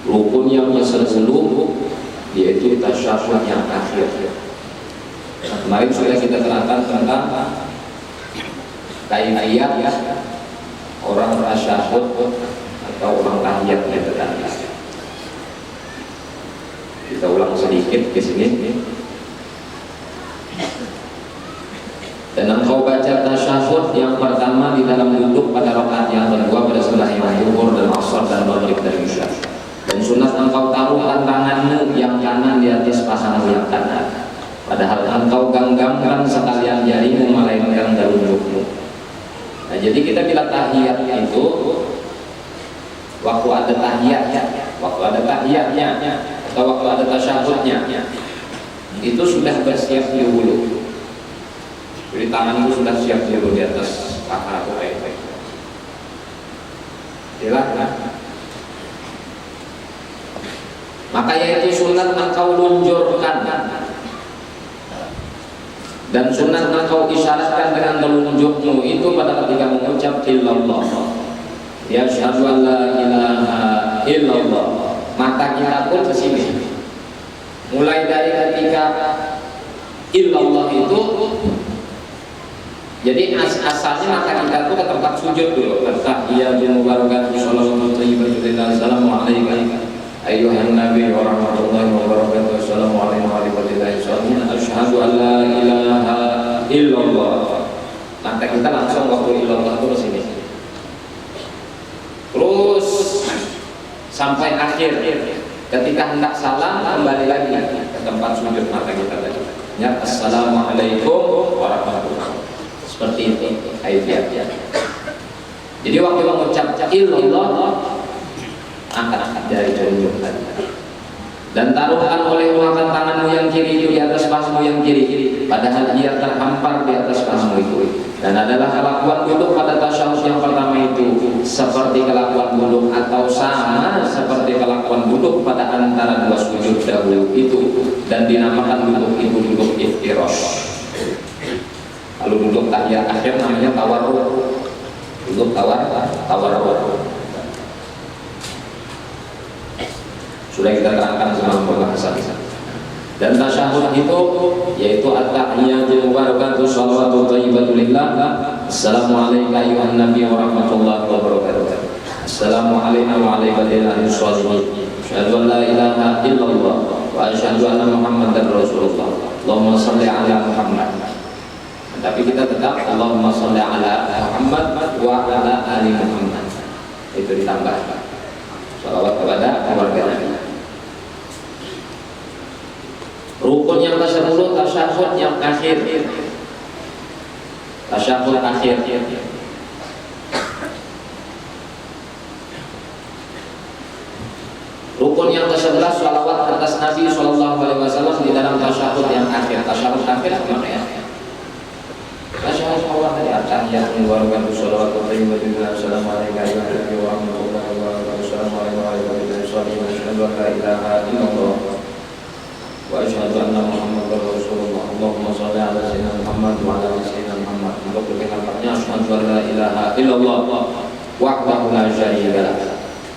Rukun yang ke-10 yaitu tasyahud yang akhir. Kemarin sudah kita terangkan tentang kaifiyat orang tasyahud atau orang tahiyat itu tadi. Kita ulang sedikit di sini. Dan engkau baca tasyahud yang pertama di dalam duduk pada rakaat yang kedua pada sembahyang zuhur dan asar dan maghrib dan isya. Dan sunat engkau taruhkan tanganmu yang kanan di atas pahamu yang kanan. Padahal engkau genggamkan sekalian jarimu melainkan telunjukmu. Nah, jadi kita bila tahiyat itu waktu ada tahiyatnya, atau waktu ada tasyahudnya, itu sudah bersiap dulu. Jadi tangan itu sudah siap dulu di atas paha atau baik-baik. Jelas kan? Maka yaitu sunat engkau lunjurkan dan sunat engkau isyaratkan dengan telunjukmu itu pada ketika mengucap illallah. Ya asyhadu an la ilaha illallah. Mata kita pun ke sini. Mulai dari ketika illallah itu, jadi asalnya mata kita itu ke tempat sujud dulu. Tahiyatul mubarakatuh shallallahu alaihi wa sallam ayyuhan nabi wa rahmatullahi wa barakatuh assalamu alaikum warahmatullahi wabarakatuh asyhadu an la ilaha illallah. Maka kita langsung waktu illallah itu ke sini. Terus sampai akhir ketika hendak salam kembali lagi ke tempat sujud mata kita tadi. Ya assalamualaikum warahmatullahi wabarakatuh. Seperti itu ayatnya. Jadi waktu mengucap illallah angkat dari telunjuk tadi dan taruhkan olehmu akan tanganmu yang kiri itu di atas pahamu yang kiri, padahal ia terhampar di atas pahamu itu. Dan adalah kelakuan duduk pada tasyahud yang pertama itu seperti kelakuan duduk atau sama seperti kelakuan duduk pada antara dua sujud dahulu itu, dan dinamakan duduk itu duduk iftirash. Lalu duduk tahiyat akhir namanya tawarruk. Duduk tawarruk. Sudah kita terangkan semua pembahasan. Dan tasyahud itu yaitu at-tahiyatul mubarakatuh shalawatu thayyibatu lillah. Assalamualaikum ayuhan nabi wa rahmatullahi wa barakatuh. Assalamu alayna wa ala ibadillahis sholihin. Asyhadu an la ilaha illallah wa asyhadu anna muhammadar rasulullah. Allahumma shalli ala Muhammad. Tapi kita tetap Allahumma sholli ala Muhammad wa ala ali Muhammad. Itu ditambah shalawat kepada keluarga Nabi. Rukun yang ke-10 tasyahud yang akhir. Tasyahud akhir. Rukun yang ke-11 shalawat atas Nabi sallallahu alaihi wasallam di dalam tasyahud yang akhir. Tasyahud akhir apa ya? Tasyahud awal dari at-tahiyatul mubarakatuh shalawatu thayyibatu lillah assalamu alaikum wa rahmatullahi wa barakatuh assalamu alaikum wa rahmatullahi wa barakatuh asyhadu an la ilaha illallah wa asyhadu anna muhammadar rasulullah Allahumma shalli ala sayyidina Muhammad wa ala ali sayyidina Muhammad. Untuk lebih lengkapnya asyhadu an la ilaha illallah wahdahu la syarika lah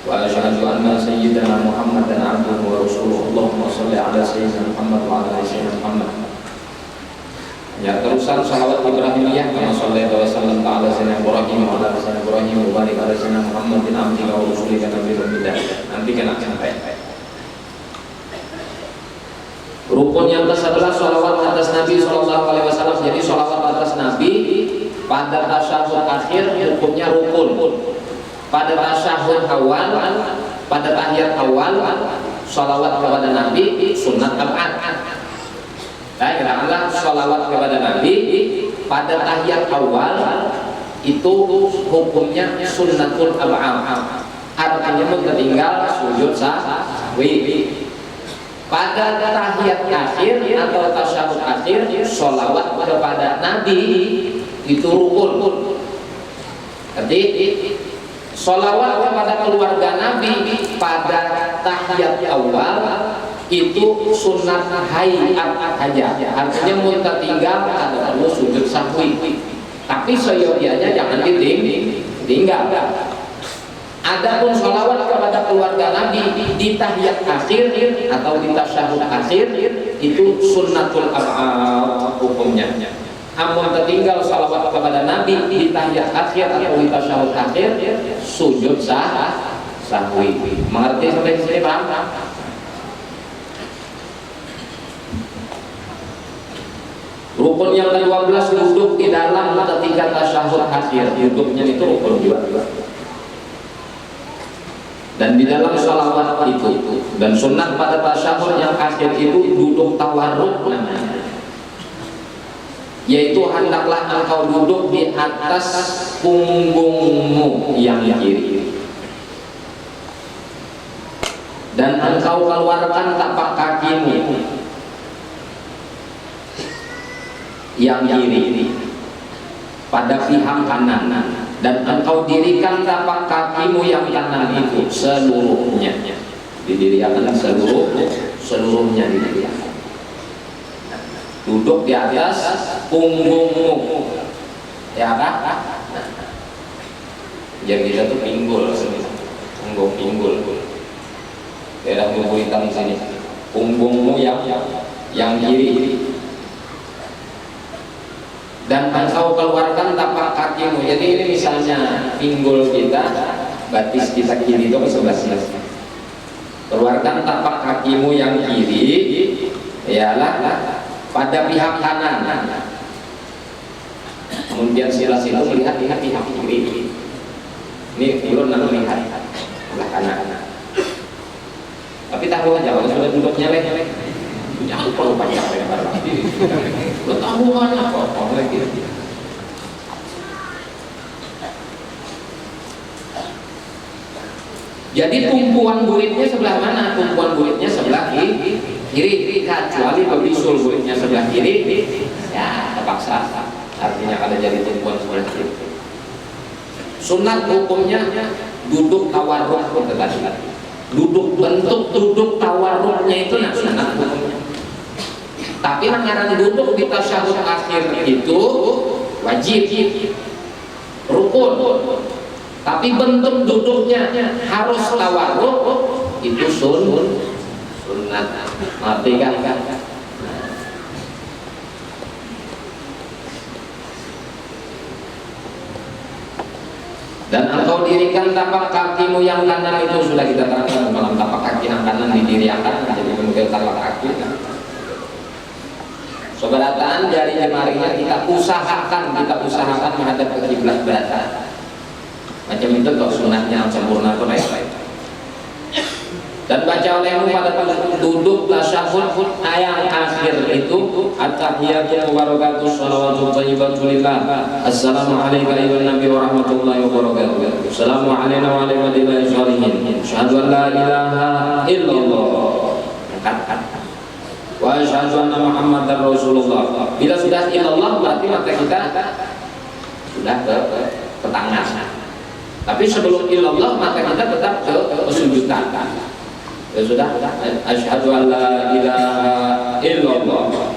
wa asyhadu anna sayyidina Muhammadan abduhu wa rasuluhu Allahumma shalli ala sayyidina Muhammad wa ala ali sayyidina Muhammad. Ya, terusan salawat Ibrahimiyah kama sallallahu alaihi wasallam ta'ala sayyidina Ibrahim wa ala sayyidina Ibrahim wa barik ala sayyidina Muhammadin abdika wa rasulika nabiyil ummiyyah. Nanti kena sampai. Rukun yang ke-11 salawat atas Nabi sallallahu alaihi wasallam. Jadi salawat atas Nabi pada tasyahud akhir hukumnya rukun. Pada tasyahud awal, pada tahiyat awal salawat kepada Nabi sunat ab'ad. Nah, katakanlah sholawat kepada Nabi pada tahiyat awal itu hukumnya sunnatul ab'ad. Artinya tertinggal sujud sahwi. Pada tahiyat akhir atau tasyahud akhir sholawat kepada Nabi itu rukun. Jadi sholawat kepada keluarga Nabi pada tahiyat awal itu sunat hayat saja, artinya mun tertinggal ada perlu sujud sahwi, tapi seyogianya jangan ditinggal. Adapun sholawat kepada keluarga Nabi di tahiyat akhir atau di tasyahud akhir itu sunnatul af'al hukumnya. Amun tertinggal salawat kepada Nabi di tahiyat akhir atau di tasyahud akhir, sujud sahwi. Mengerti sampai sini, paham? Rukun yang ke-12 duduk di dalam ketika tasyahud akhir. Duduknya itu rukun juga. Dan di dalam salawat itu dan sunat pada tasyahud yang akhir itu duduk tawarruk namanya. Yaitu hendaklah engkau duduk di atas punggungmu yang kiri. Dan engkau keluarkan tapak kakimu yang kiri pada pihak kanan, dan engkau dirikan tapak kakimu yang kanan itu seluruhnya, didirikan seluruhnya didirikan. Duduk di atas punggungmu, ya kan? Jadi kita tuh pinggul, punggung pinggul. Daerah tubuh hitam di sini. Punggungmu yang kiri. Dan engkau keluarkan tapak kakimu. Jadi ini misalnya pinggul kita, batis kita kiri itu sebelah sini. Keluarkan tapak kakimu yang kiri, ialah pada pihak kanan. Kemudian silas itu melihat pihak kiri. Ini ulun nak melihat sebelah kanan. Tapi tahu aja kalau sudah duduknya leh. Aku perlu banyak lebar lagi. Lo tahu banyak apa lagi. Jadi tumpuan buritnya sebelah mana? Tumpuan buritnya sebelah kiri. Kecuali bebisul buritnya sebelah kiri, ya terpaksa. Artinya kalau jadi tumpuan sebelah kiri. Sunat hukumnya duduk tawarruk tadi. Duduk, bentuk duduk tawarruknya itu sunat hukumnya. Tapi mengarang duduk di tasyahud akhir itu wajib, rukun. Tapi bentuk duduknya harus tawarruk, itu sunnah. Ngerti kan? Dan engkau dirikan tapak kakimu yang kanan itu sudah kita terangkan dalam tapak kaki yang kanan didirikan, jadi kemudian tapak kaki. Sobarataan jari jemarinya kita usahakan menghadap ke kiblat barat. Macam itu kok sunatnya sempurna pun baik. Dan baca olehmu pada duduk tasyahud ayat akhir itu at-tahiyatu wa barakatuh shalawatu thayyibatu lillah. Assalamu alayka ayyuhan nabi wa rahmatullahi wa barakatuh. Assalamu alayna wa ala ibadillahi sholihin. Asyhadu an la ilaha illallah. Wa asyhadu anna Muhammadar Rasulullah. Bila sudah illallah berarti mata kita sudah ke tangan. Tapi sebelum illallah mata kita tetap ke sujudan. Ya sudah, asyhadu an la ilaha illallah wa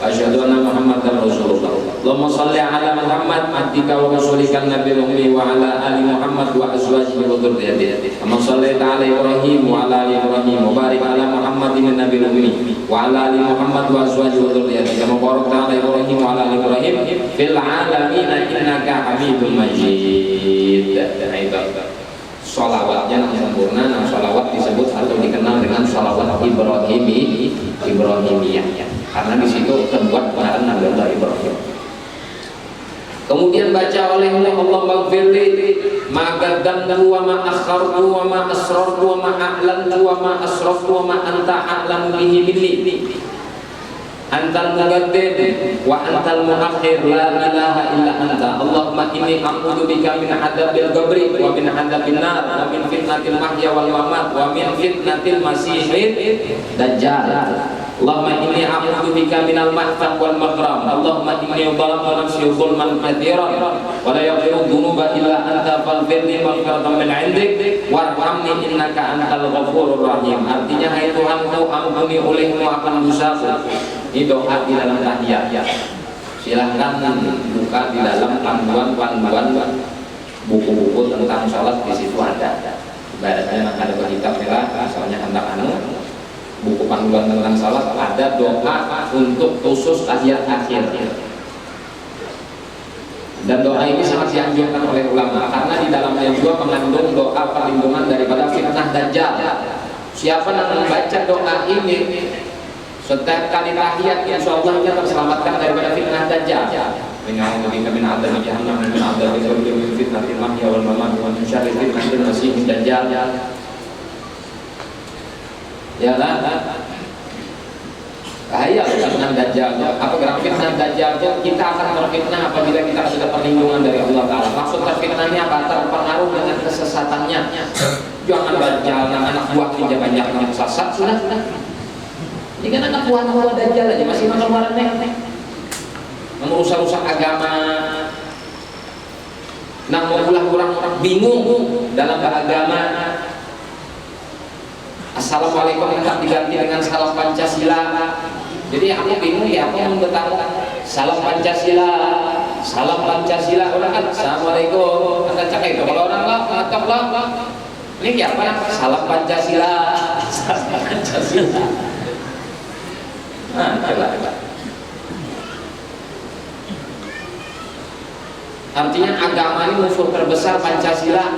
asyhadu anna Muhammadar Rasulullah. Allahumma shalli ala Muhammad abdika wa rasulika nabiyil ummi wa ala ali Muhammad wa azwajihi wa dzurriyyatihi. Kama shallaita ala Ibrahim wa ala ali Ibrahim wa barik ala Muhammadin nabiyil ummi wa ala ali Muhammad wa azwajihi wa dzurriyyatihi. Kama barakta ala Ibrahim wa ala ali Ibrahim fil alamin innaka Hamidum Majid. Sholawatnya yang sempurna, nah sholawat disebut atau dikenal dengan sholawat Ibrahimiyah, karena di situ terbuat pengarang Nabi Allah Ibrahim. Kemudian baca olehmu Allah maghfirli ma qaddamtu wa ma akhartu wa ma asrartu wa ma a'lantu wa ma asraftu wa ma anta a'lamu bihi minni. Antal muqaddim wa antal muakhir la ilaha illa anta. Allahumma inni a'udzu bika min adzabil qabri wa min adzabin nar wa min fitnatil mahya wal mamat wa min fitnatil masiihid dajjal. Allahumma inni a'udzu bika minal mahfad wal maghram. Allahumma inni dhalamtu nafsi dzulman katsiran wa la yaghfiru dzunuba illa anta faghfirli maghfiratan min 'indik warhamni innaka antal ghafurur rahim. Artinya hai Tuhanku, ampuni olehmu akan dosaku. Ini doa di dalam tahiyat. Silahkan buka di dalam panduan buku-buku tentang sholat, di situ ada Ibaratnya nak ada kitab merah, misalnya hendak buku panduan tentang salat, ada doa untuk khusus tahiyat akhir. Dan doa ini sangat dianjurkan oleh ulama karena di dalamnya juga mengandung doa perlindungan daripada fitnah dajjal. Siapa yang membaca doa ini setiap kali tahiyat, insyaallah dia terselamatkan daripada fitnah dajjal. Mina'udzubillah min adzabi jahannam min adzabi qabri min fitnatil mahya wal mamat wa min syarri fitnatil masiihid dajjal. Ya lah. Bahaya fitnah dajjal. Apa gerak fitnah dajjal? Kita akan terfitnah apabila kita sudah perlindungan dari Allah Taala. Maksud terfitnahnya apa? Terpengaruh dengan kesesatannya. Jangan dajjal, anak buah kita banyak yang sesat sudah. Ini kan anak buah dajjal aja masih ngeluaran nek. Merusak-rusak agama. Nah, membuat orang-orang bingung dalam beragama. Assalamualaikum minta diganti dengan salam Pancasila. Jadi aku bingung ya, aku mau bertahu salam Pancasila, salam Pancasila. Udah kan Assalamualaikum, anda cakap itu kalau orang lah, ngatok lah. Ini apa? Salam Pancasila, salam Pancasila. Nah, coba. Artinya agama ini musuh terbesar Pancasila.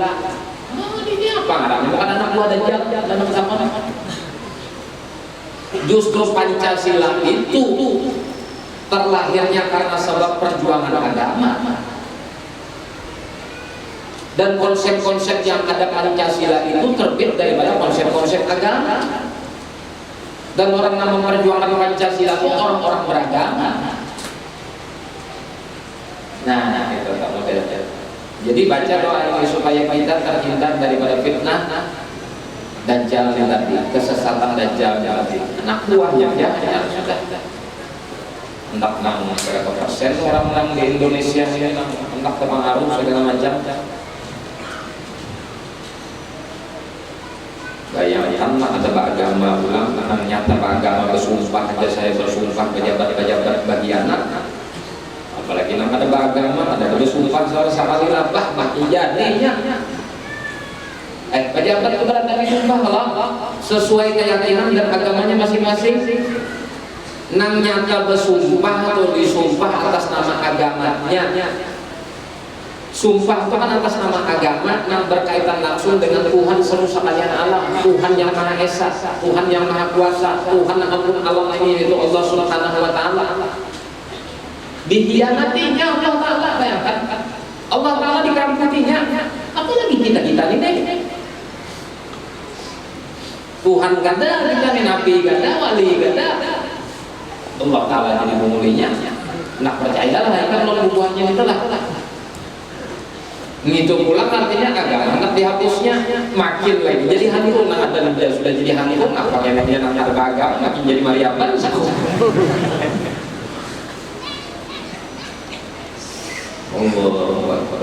Ini apa ngarangnya? Bukan anak buah dajjal, anak zaman. Justru Pancasila itu terlahirnya karena sebab perjuangan agama. Dan konsep-konsep yang ada Pancasila itu terbit daripada konsep-konsep agama. Dan orang yang memperjuangkan Pancasila itu orang-orang beragama. Nah, itu tak modelnya. Jadi baca doa ini supaya kita terhindar daripada fitnah dajjal tadi, kesesatan dajjal tadi. Anak buahnya ya sudah. Hendak nang berapa persen orang-orang di Indonesia ini hendak terpengaruh segala macam. Bayangkan ada agama ulang, nyata agama bersumpah aja saya bersumpah pejabat-pejabat bagi anak. Apalagi nama ada agama, ada bersumpah sekali labah mati jadinya. Pejabat itu berada di sumpah lah sesuai keyakinan dan agamanya masing-masing. Nang nyata bersumpah atau disumpah atas nama agamanya. Sumpah itu kan atas nama agama yang berkaitan langsung dengan Tuhan seluruh sekalian alam, Tuhan yang Maha Esa, Tuhan yang Maha Kuasa, Tuhan yang agung alam ini yaitu Allah Subhanahu wa Ta'ala. Dikhianatinya Allah Ta'ala, bayangkan Allah Ta'ala dikeramputinya. Apalagi kita ini Tuhan gada, kita Nabi gada, wali gada, Allah Ta'ala jadi pengulinya. Nak percayalah kan buahnya itulah. Ngitung pulang artinya agama nak dihapusnya makin lagi jadi hancur. Nah ada sudah jadi hancur, apa yang dia namanya agama makin jadi mariaban. Allahu Akbar.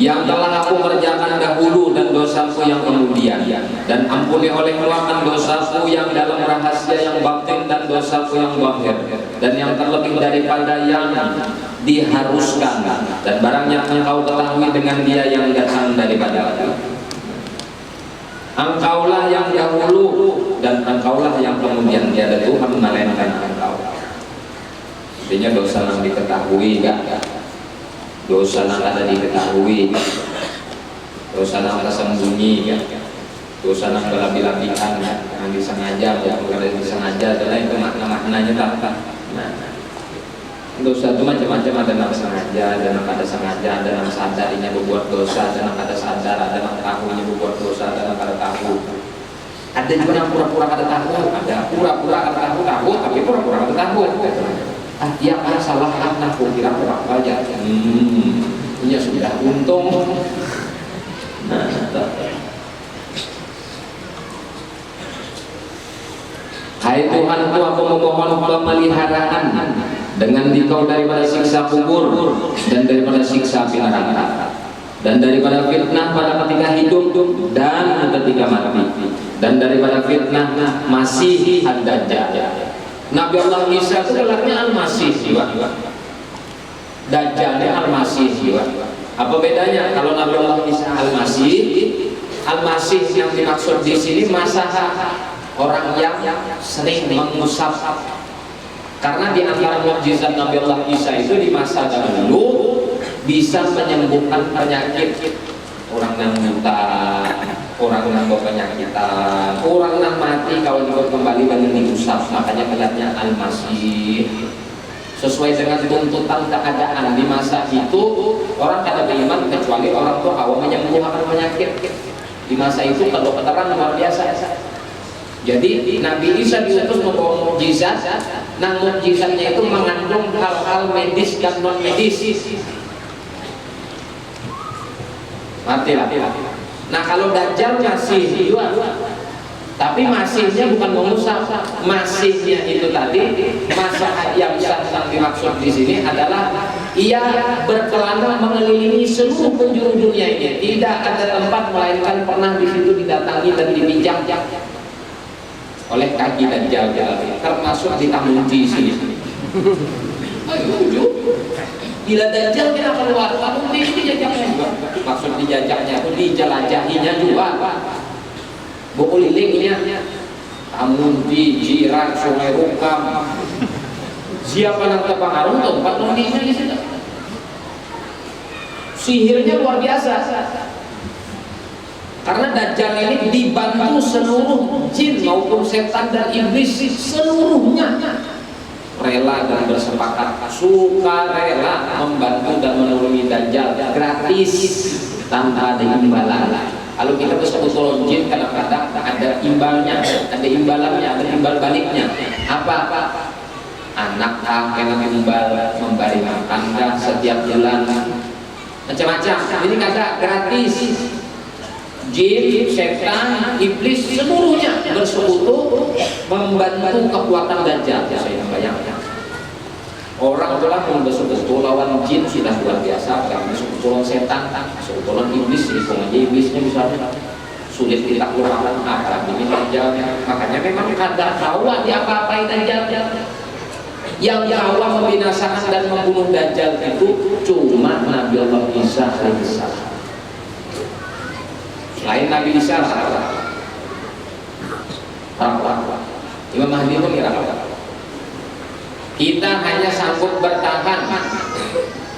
Yang telah aku kerjakan dahulu dan dosaku yang kemudian, dan ampuni olehmu akan dosaku yang dalam rahasia yang batin dan dosaku yang zahir, dan yang terlebih daripada yang diharuskan dan barang yang engkau ketahui dengan dia yang datang daripada Allah. Engkaulah yang dahulu dan engkaulah yang kemudian, tiada Tuhan melainkan engkau. Artinya dosa yang diketahui enggak? Dosa yang ada diketahui, dosa yang tersembunyi, dosa yang berlebih-lebihan, yang disengaja, bukan disengaja, adalah itu maknanya tak. Nah, dosa itu macam-macam, ada yang sengaja, ada yang kada sengaja, ada yang sadarinya berbuat dosa, ada yang kada sadar, ada yang tahunya berbuat dosa, ada yang kada tahu. Ada juga yang pura-pura kada tahu, ada pura-pura kada tahu, tapi pura-pura kada tahu. Yang ada salah aku kira kurang aja. Ya sudah untung. Nah, hai Tuhanku, aku memohon pemeliharaan dengan dikau daripada siksa kubur dan daripada siksa api neraka dan daripada fitnah pada ketika hidup dan ketika mati dan daripada fitnah masih Ad-Dajjal. Nabi Allah Isa itu gelarnya Al-Masih juga. Dajjalnya Al-Masih juga. Apa bedanya? Kalau Nabi Allah Isa Al-Masih, Al-Masih yang dimaksud di sini masaha, orang yang sering mengusap. Karena di antara mukjizat Nabi Allah Isa itu di masa dahulu bisa menyembuhkan penyakit, orang yang buta, orang yang berpenyakitan, orang yang mati kalau dibuat kembali dan diusap. Makanya gelarnya Al-Masih. Sesuai dengan tuntutan keadaan di masa itu, orang kada beriman kecuali orang tua awam yang menyembuhkan penyakit. Di masa itu kedokteran luar biasa. Jadi Nabi Isa diutus membawa mukjizat. Nah, mukjizatnya itu mengandung hal-hal medis dan non medis. Matilah. Nah, kalau Dajjal masih juga, tapi masihnya bukan mengusap. Masihnya itu tadi masa yang dimaksud di sini adalah ia berkelana mengelilingi seluruh penjuru dunia ini. Tidak ada tempat melainkan pernah di situ didatangi dan dipijak oleh kaki Dajjal, termasuk di Tamuji sini. Ayo, bila Dajjal kita keluar, Tamuji dijajaknya juga. Maksud dijajaknya itu dijelajahinya juga. Bukulilingnya, Tamuji, Jiran, Sungai Rukam. Siapa yang terpengaruh tempat nundinya di situ. Sihirnya luar biasa. Karena Dajjal ini dibantu seluruh jin maupun setan dan iblis, seluruhnya rela dan bersepakat, suka rela membantu dan menolongi Dajjal gratis tanpa ada imbalan. Kalau kita bersebut tolong jin, kadang-kadang ada imbalnya, ada imbalannya, ada imbal baliknya. Apa? Anak kena imbal, memberi makan setiap jalan, macam-macam. Ini kata gratis. Jin, setan, iblis seluruhnya bersekutu membantu kekuatan Dajjal. Saya bayangkan orang telah bersekutu lawan jin sudah luar biasa, karena bersekutu setan, bersekutu iblis, aja iblisnya bisa sulit ditaklukkan, apalagi Dajjal. Makanya memang kadar kawa diapa-apain Dajjal. Yang kawa membinasakan dan membunuh Dajjal itu cuma Nabi Allah Isa alaihissalam. Selain Nabi Isa, Imam Mahdi pun kira kita hanya sanggup bertahan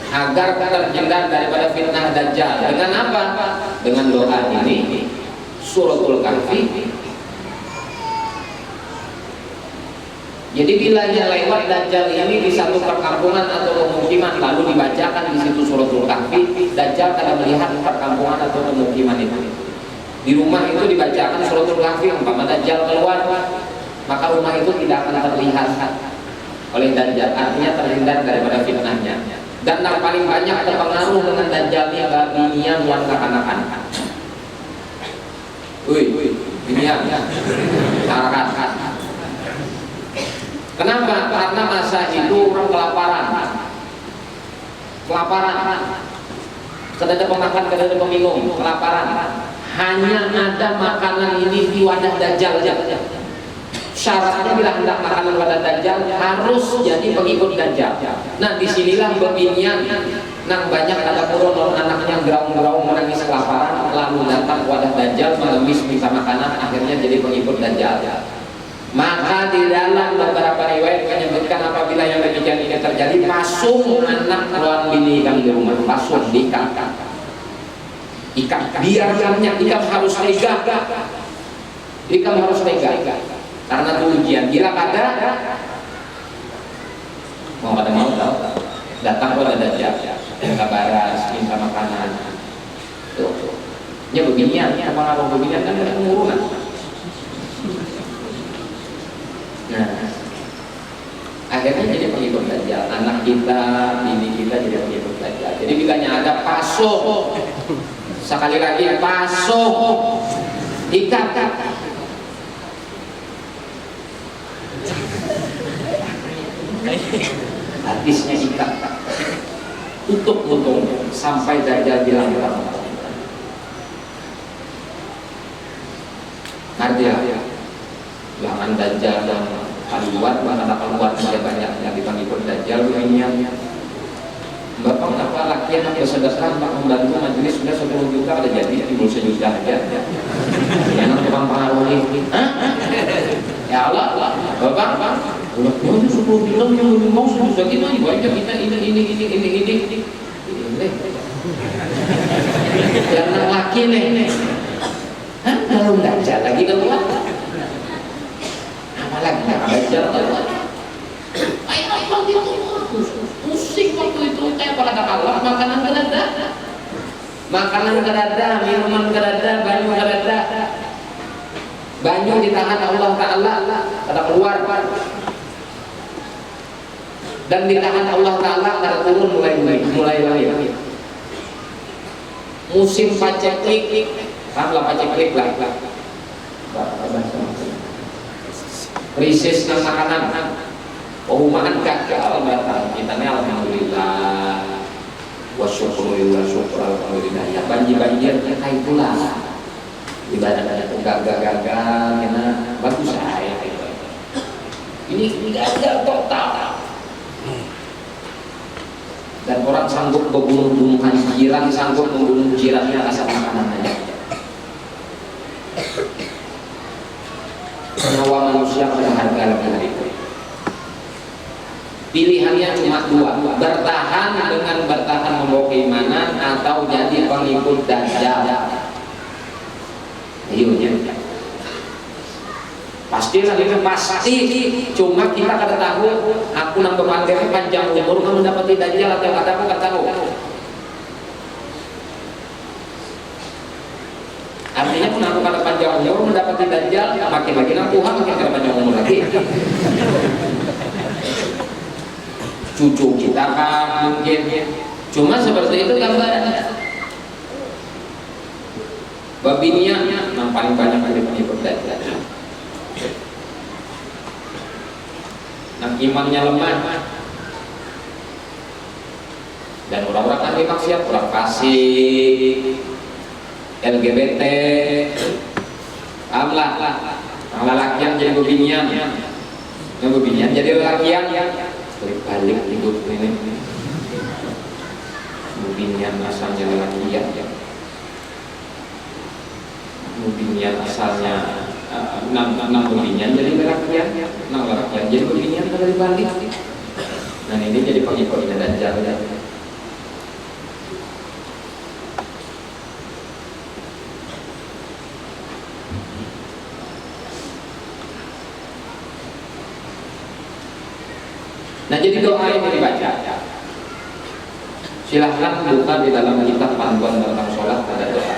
agar terhindar daripada fitnah Dajjal. Dengan apa? Dengan doa ini, Suratul Kahfi. Jadi bila dia lewat Dajjal ini di satu perkampungan atau pemukiman, lalu dibacakan di situ Suratul Kahfi, Dajjal akan melihat perkampungan atau pemukiman itu. Di rumah itu dibacakan Suratul Kahfi, umpama Dajjal keluar, maka rumah itu tidak akan terlihat oleh Dajjal, artinya terhindar daripada fitnahnya. Dan yang paling banyak terpengaruh dengan Dajjal ini adalah binian yang kekanak-kanak. Binian, masyarakat. Kenapa? Karena masa itu orang kelaparan. Kadada pemakan, kadada peminum, kelaparan. Hanya ada makanan ini di wadah Dajjal saja. Syaratnya bila hendak makanan wadah Dajjal harus jadi pengikut Dajjal. Nah, disinilah bebinian nang banyak ada kurun anaknya geraung-geraung menangis kelaparan, lalu datang wadah Dajjal mengemis minta makanan, akhirnya jadi pengikut Dajjal. Maka di dalam beberapa riwayat menyebutkan apabila yang demikian ini terjadi, pasung anak lawan bini kami di rumah, pasung diikat. Biarkannya, ikam harus tega. Ikam harus tega. Karena itu ujian. Bila kada mau datang pada Dajjal, kabaras, minta makanan. Tuh. Ya beginian, apa beginian kan ada pengurunan. Nah, akhirnya jadi pengikut Dajjal. Anak kita, bini kita jadi pengikut Dajjal. Jadi bilanya ada pasung. Sekali lagi pasung, ikat. Hadisnya ikat. Tutup sampai Dajjal bilang artinya jangan Dajjal dan keluar, karena keluar banyak yang dipanggil Dajjal beginian. Bapak kenapa laki yang bersedekah Pak membantu majelis sudah 10 juta ada jadi timbul sejuta aja. Yang tukang pengaruh ini. Ya Allah, Bapak, mau 10 juta yang mau sejuta gimana? Banyak kita ini. Jangan laki nih. Kalau nggak jalan lagi keluar. Apalagi nggak baca keluar. Ayo gitu. Pusing waktu itu kayak pada Allah makanan kerada, minuman kerada, banyu kerada, banyu ditahan Allah Taala kada keluar dan ditahan Allah Taala kada turun mulai lahir. Musim paceklik, lah paceklik lah. Krisis makanan. Perumahan gagal datang kita nih alhamdulillah wa syukurulillah alhamdulillah ya banjir kayak itulah ibadah itu gagal karena bagus saya ini gagal total dan orang sanggup membunuh jiran, sanggup membunuh jirannya asal makanan aja. Nyawa manusia pada harga lebih itu. Pilihannya cuma dua, bertahan dengan bertahan membawa keimanan atau jadi pengikut Dajjal. Ayonya. Pastilah itu pasti. Cuma kita kada tahu. Aku nang berpandai panjang umur mendapati Dajjal atau kada aku kada tahu. Artinya pun aku kada panjang umur mendapati Dajjal, makin Tuhan makin kada panjang umur lagi. Cucu kita kan mungkin cuma seperti itu gambarannya. Babinya yang paling banyak pengikut Dajjal. Yang imannya lemah dan orang-orang ahli maksiat, orang fasik, LGBT, amlah, yang lelakian jadi bebinian, yang bebinian jadi lelakian. Balik hidup ini mungkinnya asalnya lelakian mungkinnya asalnya enam mungkinnya jadi lelakian enam lelakian jadi mungkinnya dari balik. Nah ini jadi pengikutnya Dajjal ya. Nah jadi doa ini dibaca. Silahkan buka di dalam kitab panduan tentang sholat ada doa.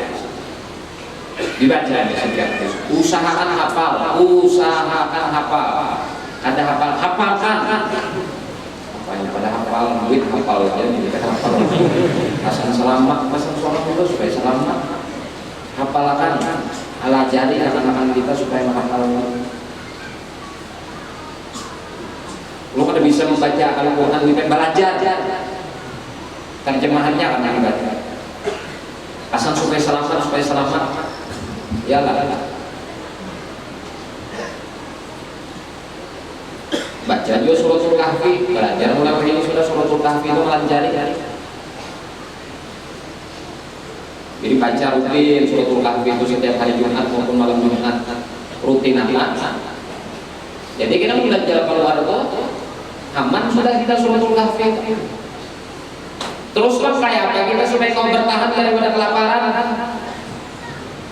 Dibaca di setiap hari. Usahakan hafal. Ada hafalkan. Apanya pada hafal duit hafal aja nih kita hafal. Pasang selamat, pasang sholat itu supaya selamat. Hafalkan. Alajari anak-anak kita supaya menghafal. Lu kada bisa membaca Al-Quran dengan belajar terjemahannya kan dibaca asal supaya selamat ya lah baca juga suratul kahfi, belajar mulai ini sudah suratul kahfi itu melanjari jadi baca rutin suratul kahfi itu setiap hari Jumat maupun malam Jumat rutin apa jadi kita belajar keluar itu aman sudah kita suratul kahfi. Terus kayak apa kita supaya kau bertahan daripada kelaparan?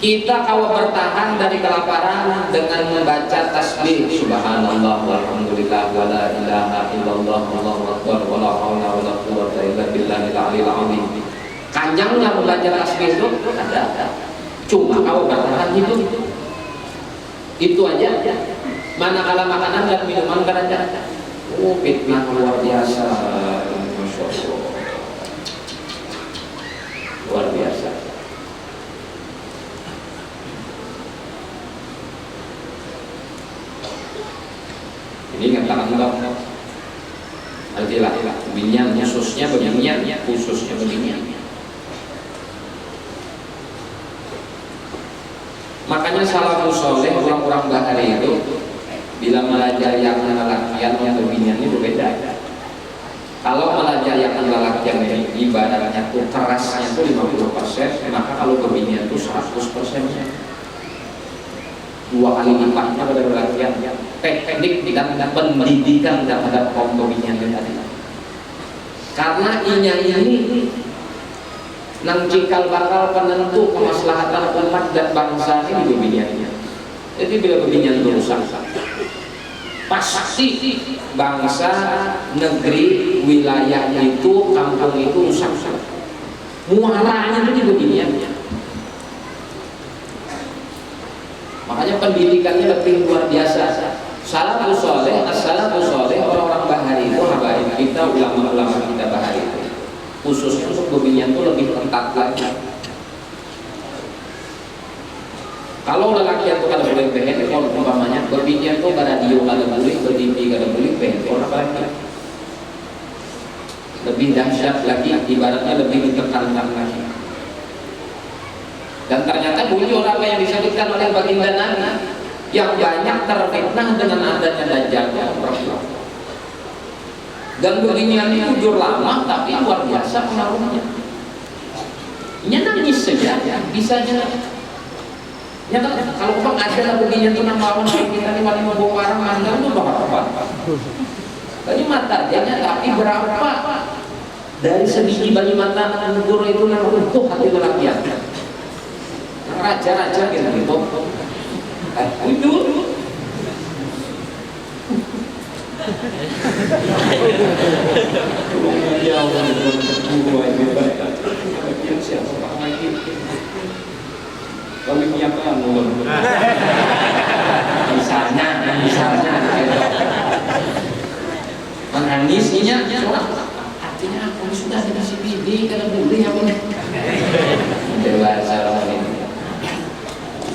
Kita kau bertahan dari kelaparan dengan membaca tasbih subhanallah walhamdulillah wala ilaha illallah wallahu akbar wala haula wala quwwata illa billahil aliyil azim. Kanjangnya membaca tasbih itu ada. Cuma kau bertahan itu aja. Manakala makanan dan minuman kerajaan. Oh, fitnah luar biasa, Masya Allah. Luar biasa. Ini katakan dong, artilah binyan khususnya beginian. Makanya salafus soleh orang-orang bahari itu bila melajar yang lelakian yang berbinyan ini berbeda. Kalau melajayakan lelaki yang ini ibaratnya tuh kerasnya tuh 50%, maka kalau kebinian tuh 100%-nya. 2 kali lipatnya pada lelaki yang teknik dan pendidikan terhadap kaum kebinian tadi. Karena ini nang cikal bakal penentu kemaslahatan umat dan bangsa ini di kebiniannya. Jadi bila kebinian itu rusak, pasti bangsa, negeri, wilayah itu, kampung itu rusak. Muaranya itu juga gini ya. Makanya pendidikannya lebih luar biasa. Salafus saleh, as-salafus saleh, orang-orang bahari itu, habaib kita, ulama-ulama kita bahari itu, khususnya untuk kebinian itu lebih ketat lagi. Kalau lelaki itu kada boleh pengen, kalau umpamanya berbicara itu radio kada boleh, ber-TV kada boleh, orang lagi lebih dahsyat lagi, ibaratnya lebih ditekankan lagi. Dan ternyata muncul apa yang disebutkan oleh baginda Nabi yang banyak terfitnah dengan adanya Dajjal. Dan beginian itu jujur lama, tapi luar biasa pengaruhnya. Nya nangis saja, bisanya. Ya kan, kalau bang ada lah begini tuh nama lawan kita nih wali mau barang mandang tuh berapa? Baju mata dia tapi berapa? Dari sebiji baju mata guru itu nama untuk hati lelaki yang raja-raja gitu. Itu. Kalau menyiapkan misalnya gitu. Menangisnya artinya aku sudah ada di sini karena boleh aku dewasa orang ini.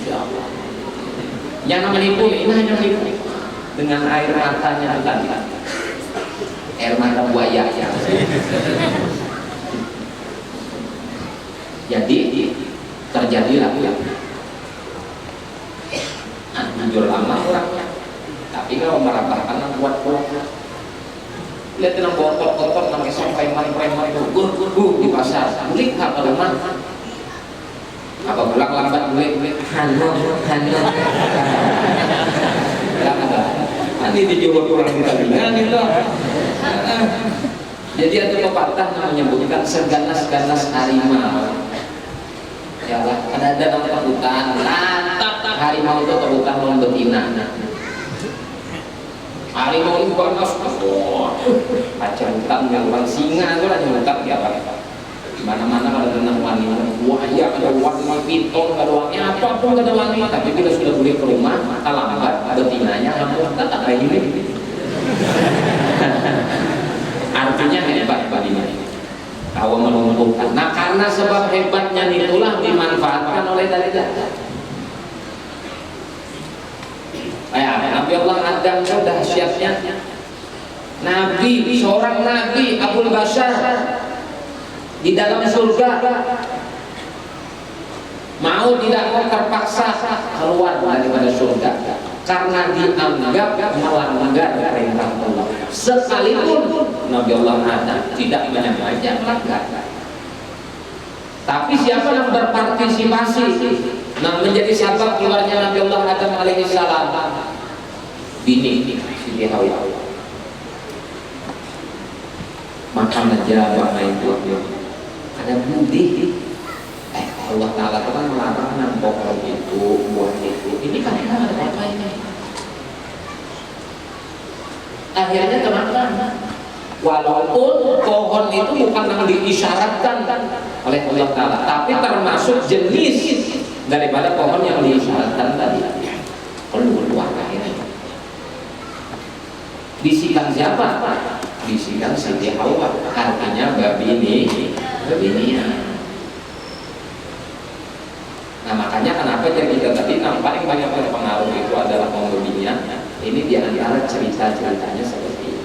Ya Allah. Yang menipu ini hanya menipu dengan air matanya tadi, air mata buaya ya. Jadi terjadilah ya. Jujur lama orangnya, tapi kalau merapahkan kuat-kuat. Lihat yang botol-botol sampai preman-preman itu di pasar, beli apa rumah? Apa pulang lambat beli? Hano. Nanti dijual kurang kita bilang itu. Jadi ada pepatah yang menyebutkan seganas-ganas harimau. Ya lah, ada nama hutan, harimau itu hutan non betina. Harimau itu ganas, acar hutan yang orang singa itu aja hutan ya pak. Di mana-mana ada tentang wanita, buaya, ada wanita piton, ada wanita apapun ada wanita. Tapi bila sudah boleh ke rumah, maka lambat betinanya hampir tak kayak ini. Artinya hebat badinya. Tahu melumpuhkan. Nah karena sebab hebatnya itulah dimanfaatkan oleh Dajjal. Nabi Allah Adam itu dahsyatnya. Nabi, seorang Nabi Abul Bashar di dalam surga mau tidak mau terpaksa keluar daripada surga karena dianggap melanggar perintah Allah. Sekalipun Nabi Allah Adam tidak menyengaja melanggar. Tapi siapa yang berpartisipasi menjadi sebab keluarnya Nabi Allah Adam alaihissalam? Bini Siti Hawa. Maka menjawab itu ada budi. Allah Ta'ala itu kan melarang pokok itu, buah itu. Ini kan ada apa ini? Akhirnya teman-teman, walaupun pohon itu bukan yang diisyaratkan oleh Allah Ta'ala, tapi termasuk jenis daripada pohon yang diisyaratkan tadi. Keluar akhirnya. Bisikan siapa? Bisikan Siti Hawa, artinya babinian. Nah makanya kenapa kita tadi yang paling banyak berpengaruh itu adalah pembinian. Ini di antara cerita-ceritanya seperti ini.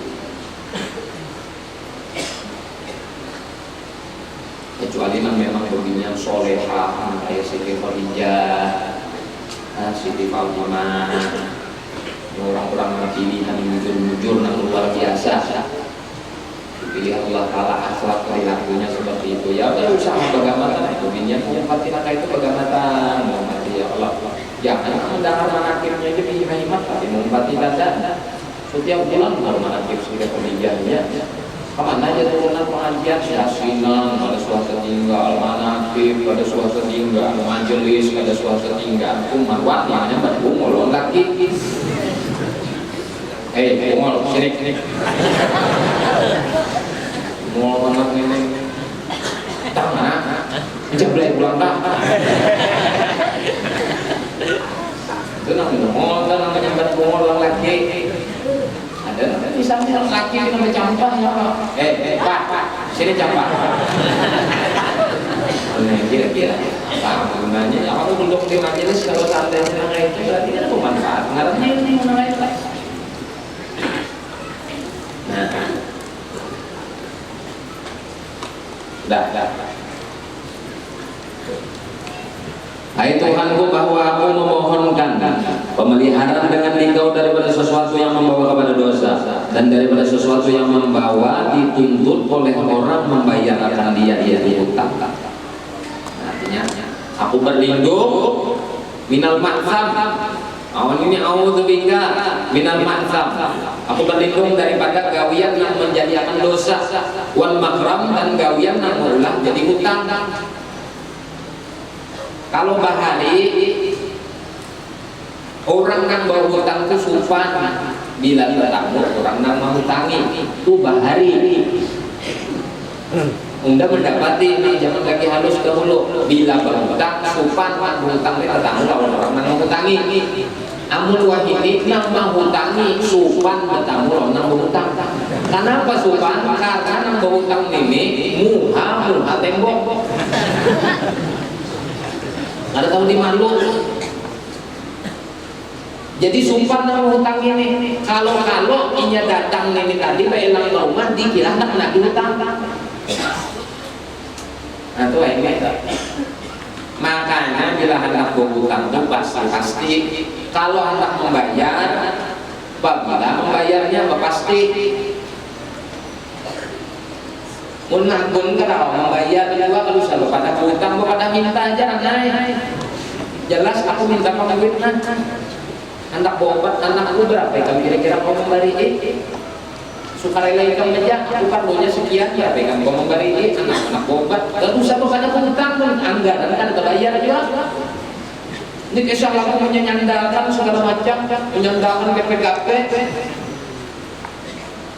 Kecuali memang pembinian solehah kayak Siti Khadijah, Siti Fatimah, orang-orang pilihan mujur-mujur yang luar biasa. Pilih Allah Ta'ala akhlak perilakunya seperti itu. Ya udah usaha bagaimana itu minyak menempati langkah itu bagaimana menempati ya Allah. Jangan mendengar manakibnya aja hemat tapi menempati dada. Setiap bulan baru manakib sudah pendidikannya. Kemana aja turunan pengajian yasinan, ada suasa tinggal manakib, ada suasa tinggal majelis, ada suasa tinggal kumarwat namanya bungol lagi. Bungol sini. Mau anak ini tangan jeblek pulang dah itu namanya bungol lagi ada misalnya laki namanya campah ya pak sini campah kira-kira apa gunanya ya kalau belum di majelis kalau seandainya menengah itu berarti ada pemanfaat ngarepnya ini menengah itu dah. Hai Tuhanku, bahwa aku memohonkan pemeliharaan dengan engkau daripada sesuatu yang membawa kepada dosa dan daripada sesuatu yang membawa dituntut oleh orang membayarkan dia hutang. Artinya aku berlindung minal ma'sam. Awan ini a'udzubika minal ma'sam. Aku berlindung daripada gawian yang menjadikan dosa wal makram dan gawian yang mengulang jadi hutang. Kalau bahari orang kan bawa hutang itu sufan bila bertamu orang yang menghutangi itu bahari. Unda mendapati ini zaman lagi halus dahulu bila berhutang sufan berhutang itu bertamu lawan orang yang menghutangi. Amun wahidi nang menghutangi sufan bertamu lawan yang berhutang. Kenapa sufan? Karena nang berhutang ini muha tembok. Ada tahu di malu. Jadi sumpah nama hutang ini. Kalau inya datang ini tadi belang rumah dikira tak nak hutang. Nah itu ini. Makanya bila hendak berhutang itu pasti. Kalau hendak membayar, apabila membayarnya pasti. Menanggung kalau membayar juga kalau selalu pada hutang pada minta aja naik. Jelas aku minta duit anak obat anakku berapa kamu kira-kira kau memberi sukarela ikan aja aku perlunya sekian ya kamu kau memberi anak obat lalu satu pada hutang pun anggaran kan terbayar juga. Ini kisah laku menyandarkan segala macam menyandarkan BPKP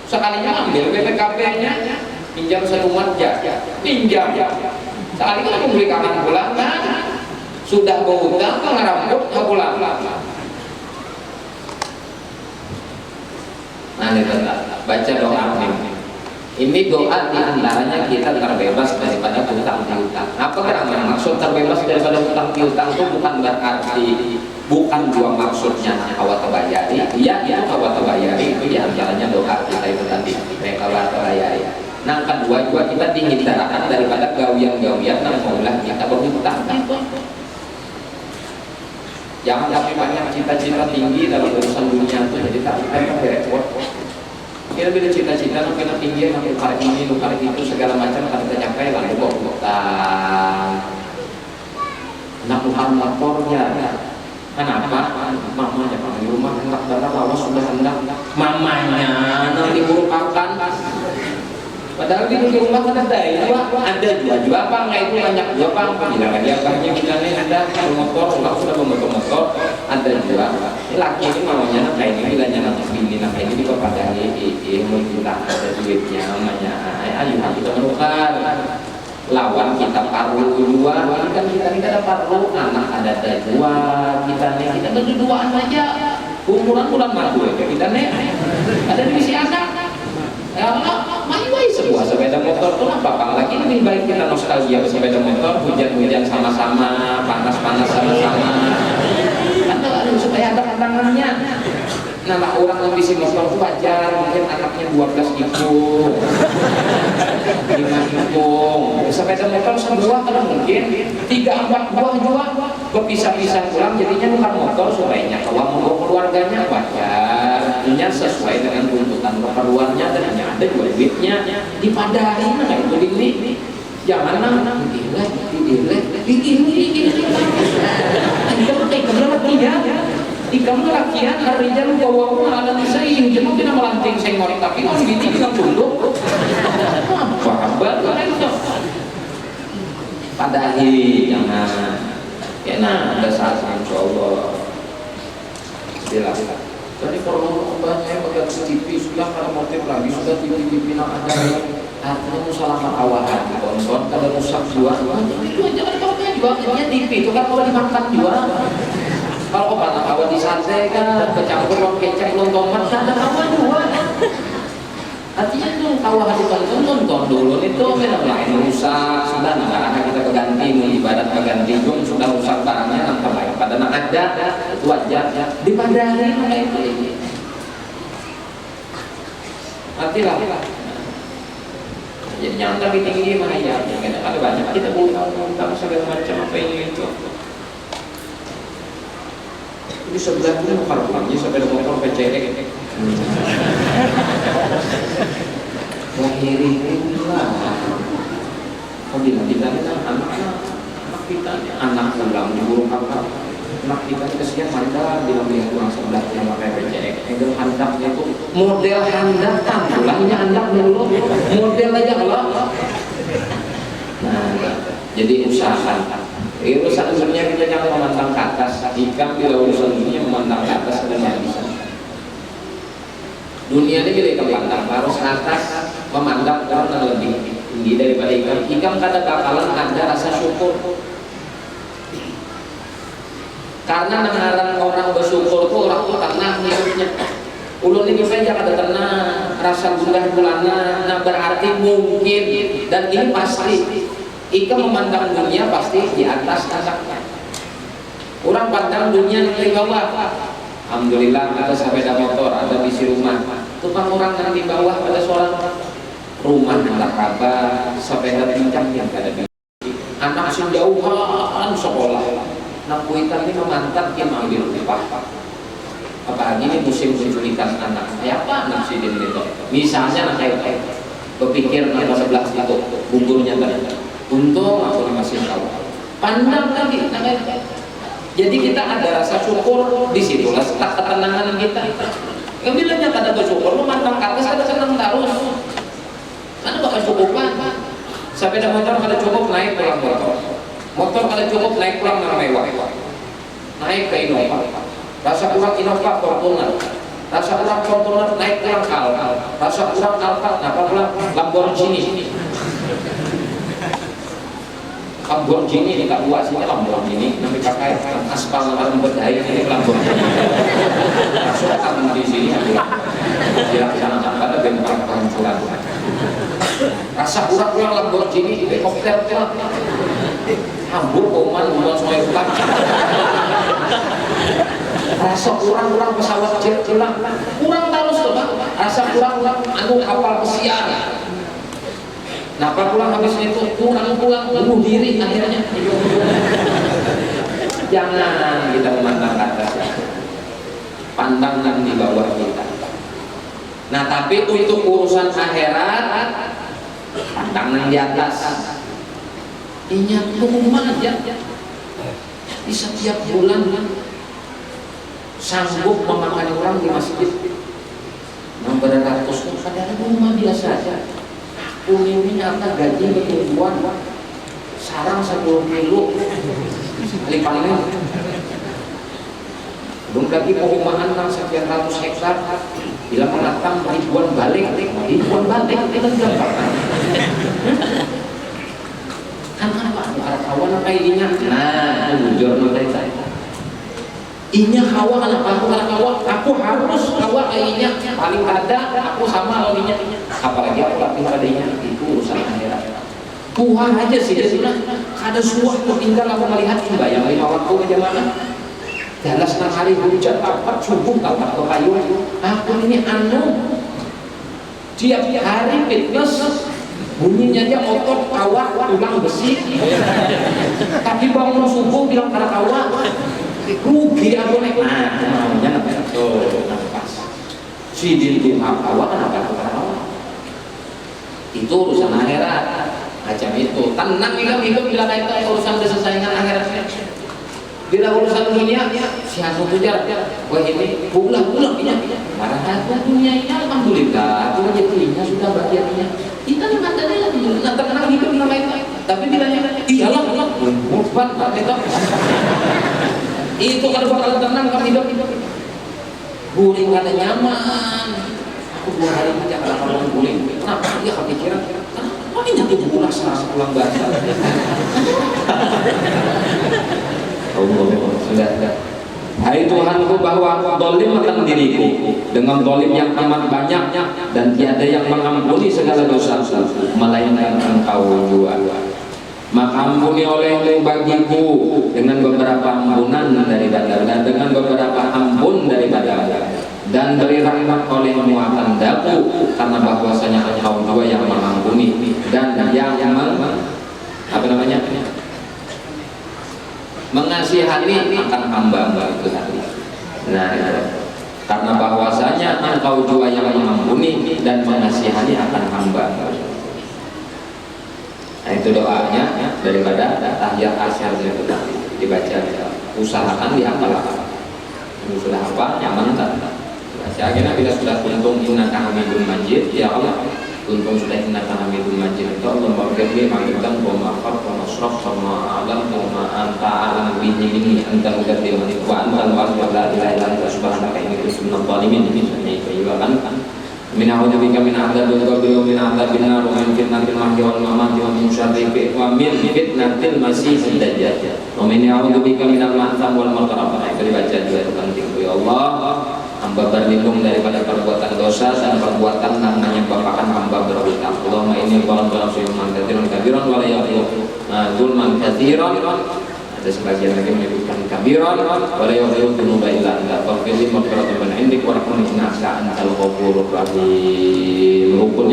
sekalinya ambil BPKP-nya pinjam serumat pinjam sekali kan aku beli kanan pulang sudah berhutang ngerampok pulang. Nah ini baca doa ini doa diantaranya kita terbebas daripada hutang piutang. Apa yang maksud terbebas daripada hutang piutang itu bukan berarti bukan dua maksudnya awat bayari ya awat bayari itu diantaranya doa kita itu tadi mereka awat bayari. Nah kedua juga kita dihindarkan daripada gawian-gawian yang maulah kita berhutang. Jangan sampai banyak cita-cita tinggi dalam urusan dunia itu jadi tak repot. Kita bila cita-cita kita tinggi sampai hari ini, hari itu segala macam akan kita capai lalu berhutang. Nak Tuhan lapornya. Kenapa? Mamanya kalau di rumah hendak darah lawas sudah hendak mamanya nanti burukakan. Padahal di rumah kan ada juga apa nggak itu banyak juga apa bilang dia banyak bilangnya ada motor sudah motor ada juga laki ini maunya kayak ini bilangnya nanti bini kayak ini juga pada mau kita ada duitnya namanya ayo kita menukar lawan kita paruh dua kan kita ada paruh anak ada dua kita berduaan aja umuran bulan madu kita ada divisi anak. Ya Allah, mayu sebuah sepeda motor tuh apa lagi lebih baik kita nostalgia sepeda motor hujan-hujan sama-sama panas-panas sama-sama kan supaya ada tantangannya. Nah anak orang yang bisa motor itu wajar, mungkin anaknya 12 ikung 5 ikung sepeda motor sebuah kalau mungkin 3-4 buah juga berpisah-pisah pulang, jadinya bukan motor sebaiknya kalau mau keluarganya wajar, artinya sesuai dengan tuntutan keperluannya dan hanya ada juga duitnya dipadari, nah itu ini jangan didilek ikam lakian harinya lu bawa ala nisain cuma kena melanting sengor tapi kalau gini kita tunduk apa itu padahi jangan enak ada saat insyaallah silakan. Jadi kalau banyak bagian TV sudah pada motif lagi sudah TV nak ada artinya musalamat awahan ditonton kada rusak juga jangan kalau juga TV itu kan kalau dimakan juga. Kalau obat awal di sate kan kecampur orang kecap belum tomat kan ada apa juga. Artinya itu kalau hadis nonton dulu itu memang lain rusak sudah anak kita keganti ibadat keganti pun sudah rusak barangnya nanti lain pada nak ada itu wajar dipadari kayak itu. Artilah jadi jangan tapi tinggi bahaya ada banyak kita buka segala macam apa ini itu. Ini sebelah itu bukan pulangnya sepeda motor PCX lahiri lah kau bilang anak kita anak pulang di burung kapal anak kita kesian manda bilang dia kurang sebelah yang pakai PCX model handaknya itu model handakan pulangnya handak dulu model aja kalau nah jadi usaha urusan dunia kita jangan memandang ke atas jika bila urusan dunia memandang ke atas dan bisa dunia ini bila ikan pandang harus ke atas memandang karena lebih tinggi daripada ikan kada bakalan ada rasa syukur karena mengarang orang bersyukur itu orang itu tenang hidupnya ulun ini saja kada tenang rasa gundah gulana nah berarti mungkin dan ini pasti ikan memandang dunia pasti di atas anaknya. Orang pandang dunia di bawah. Alhamdulillah ada sepeda motor, ada bisi rumah. Tukang orang yang di bawah ada seorang rumah ada kabar, sepeda pincang yang ada di anak sejauhan sekolah. Nak kuitan ini memantap dia mengambil upah. Apalagi ini musim penculikan anak. Kayak apa anak si itu? Misalnya anak kayak berpikir nama 11 itu bumbunya tadi. Untung aku masih tahu. Pandang lagi. Jadi kita ada rasa syukur di situlah letak ketenangan kita. Bilangnya kada bersyukur, memandang ke atas kada senang terus. Mana bakal cukup kan? Sepeda motor kada cukup naik pulang motor. Motor kada cukup naik pulang mewah. Naik ke Innova. Rasa kurang Innova Fortuner. Rasa kurang Fortuner naik pulang Alfa. Rasa kurang Alfa napa pulang Lamborghini. Lamborghini ini tak buat sih Lamborghini nanti pakai aspal atau berdaya ini Lamborghini masukkan di sini dilaksanakan pada bentuk pancuran rasa kurang Lamborghini di koktel hambur koman semua pulang rasa kurang pesawat jet pulang kurang terus tuh Pak rasa kurang anu kapal pesiar. Napa pulang habis itu pulang bunuh diri akhirnya. Jangan kita memandang ke atas, pandangan di bawah kita. Nah tapi untuk urusan akhirat pandangan di atas. Ingat rumah aja di setiap bulan sanggup memakan orang di masjid. Beratus padahal rumah biasa aja. Ini nyata gaji bertujuan sarang 10 kilo kali panen belum lagi perumahan yang sekian ratus hektar bila menatang ribuan balik itu kan gampang kan apa ada kawan apa ininya nah jujur nanti saya inya hawa anak aku harus hawa kayaknya paling ada aku sama lawannya apalagi aku tapi padanya itu urusan akhirat Tuhan aja sih dia bilang ada suah tuh tinggal aku melihat bayang 5 waktu aja mana Dalas nang hari hujan tapat subuh tapat ke kayu. Aku ini tiap hari fitness, bunyinya aja otot kawat tulang besi. Tapi bangun subuh bilang para kawat rugi aku nek maunya tuh nafas. Si dintu kawat kenapa kawat? Itu urusan akhirat. Macam itu. Tenang hidup bila kayak urusan keselesaian akhirat. Bila urusan dunia, siapa tujar? Wah ini pulang ini. Marah aku dunia ini alhamdulillah. Aku rezekinya sudah bagiannya. Kita nih matanya alhamdulillah. Tenang hidup bila kayak. Tapi bilanya iyalah bukan itu. Itu kalau bakal tenang kalau hidup. Guling kada nyaman. Aku 2 hari aja kalau guling. Kenapa dia kepikiran? Wah ini nyatu pulang pulang bahasa. Sudah. Hai Tuhanku, bahwa dolim akan diriku dengan dolim yang amat banyak dan tiada yang mengampuni segala dosa melainkan Engkau jua. Maka ampuni olehmu bagiku dengan beberapa ampunan daripada dengan beberapa ampun daripada dan beri rahmat olehmu akan daku karena bahwasanya Engkau jua yang mengampuni dan yang mengasihani akan hamba itu tadi. Nah, karena bahwasanya Engkau jua yang mengampuni dan mengasihani akan hamba. Nah, itu doanya daripada tahiyat asyar itu tadi dibaca. Usahakan dihafal. Ini sudah apa? Nyaman tak? Baca akhirnya bila sudah kuntung innaka hamidun majid, ya Allah. Kuntung sudah innaka hamidun majid. Itu Allah maghfirli ma qaddam wa ma akhar wa ma asraf wa ma a'lam wa ma anta a'lam bihi minni anta al-qadir wa anta al-wahid la ilaha illa anta subhanaka inni kuntu minadh dhalimin. Min a'udzubika min adzabil qabri wa min adzabil nar wa min fitnatil mahya wal mamati wa min syarri wa min fitnatil masiihid dajjal wa min a'udzubika minal ma'tham wal maghrab. Itu dibaca juga, itu penting. Ya Allah, hamba berlindung daripada perbuatan dosa dan perbuatan yang menyebabkan hamba berhutang. Allahumma inni qalantu sulman katsiran wa la yaghfiru zulman katsiran. Ada sebagian lagi menyebutkan kabiran wa la yaghfiru dzunuba illa anta faghfir li maghfiratan min 'indik warhamni innaka antal ghafurur rahim. Rukun